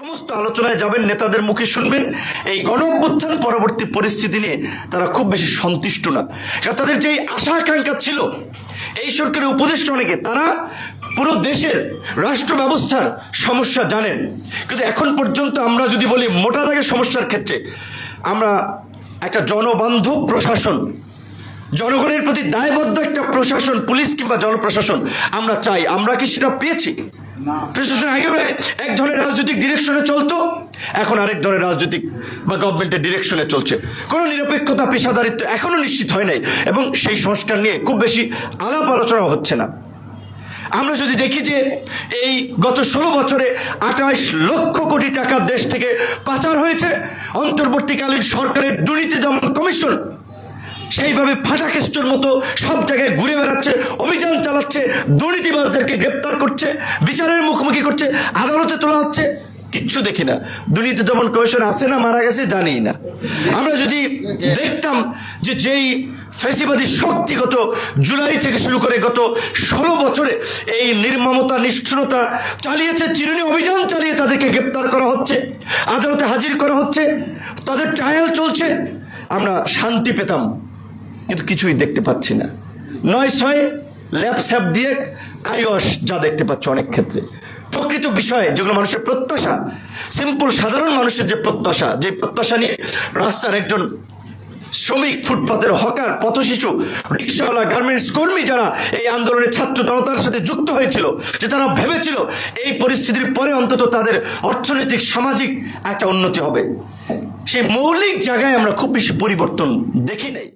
সমস্ত আলোচনায় যাবেন, নেতাদের মুখে শুনবেন এই গণ-অভ্যুত্থান পরবর্তী পরিস্থিতি নিয়ে তারা খুব বেশি সন্তুষ্ট না। কারণ তাদের যে আশা আকাঙ্ক্ষা ছিল, এই সরকারের উপদেষ্টা অনেকে তারা পুরো দেশের রাষ্ট্র ব্যবস্থার সমস্যা জানেন, কিন্তু এখন পর্যন্ত আমরা যদি বলি মোটা দাগের সমস্যার ক্ষেত্রে আমরা একটা জনবান্ধব প্রশাসন, জনগণের প্রতি দায়বদ্ধ একটা প্রশাসন, পুলিশ কিংবা জনপ্রশাসন আমরা চাই। আমরা কি সেটা পেয়েছি? প্রশাসন আগে এক ধরনের রাজনৈতিক ডিরেকশনে চলতো, এখন আরেক ধরনের রাজনৈতিক বা গভর্নমেন্টের ডিরেকশনে চলছে। কোনো নিরপেক্ষতা, পেশাদারিত্ব এখনো নিশ্চিত হয় নাই এবং সেই সংস্কার নিয়ে খুব বেশি আলাপ আলোচনা হচ্ছে না। আমরা যদি দেখি যে এই গত 16 বছরে 28 লক্ষ কোটি টাকা দেশ থেকে পাচার হয়েছে, অন্তর্বর্তীকালীন সরকারের দুর্নীতি দমন কমিশন সেইভাবে ফাটাকেস্টের মতো সব জায়গায় ঘুরে বেড়াচ্ছে, অভিযান চালাচ্ছে, দুর্নীতিবাজদেরকে গ্রেপ্তার করছে, বিচারের মুখোমুখি করছে, আদালতে তোলা হচ্ছে, কিচ্ছু দেখি না। দুর্নীতি দমন কমিশন আছে না মারা গেছে জানি না। আমরা যদি দেখতাম যে যেই ফ্যাসিবাদী শক্তিগত জুলাই থেকে শুরু করে গত 16 বছরে এই নির্মমতা, নিষ্ঠুরতা চালিয়েছে, চিরুনি অভিযান চালিয়ে তাদেরকে গ্রেপ্তার করা হচ্ছে, আদালতে হাজির করা হচ্ছে, তাদের ট্রায়াল চলছে, আমরা শান্তি পেতাম। কিন্তু কিছুই দেখতে পাচ্ছি না। 9-6 ল্যাপস্যাপ দিয়ে কায়স যা দেখতে পাচ্ছি অনেক ক্ষেত্রে। প্রকৃত বিষয়ে যেগুলো মানুষের প্রত্যাশা, সিম্পল সাধারণ মানুষের যে প্রত্যাশা, যে প্রত্যাশা নিয়ে রাস্তার একজন শ্রমিক, ফুটপাতের হকার, পথশিশু, রিক্সাওয়ালা, গার্মেন্টস কর্মী যারা এই আন্দোলনের ছাত্র জনতার সাথে যুক্ত হয়েছিল, যে তারা ভেবেছিল এই পরিস্থিতির পরে অন্তত তাদের অর্থনৈতিক, সামাজিক একটা উন্নতি হবে, সেই মৌলিক জায়গায় আমরা খুব বেশি পরিবর্তন দেখি নাই।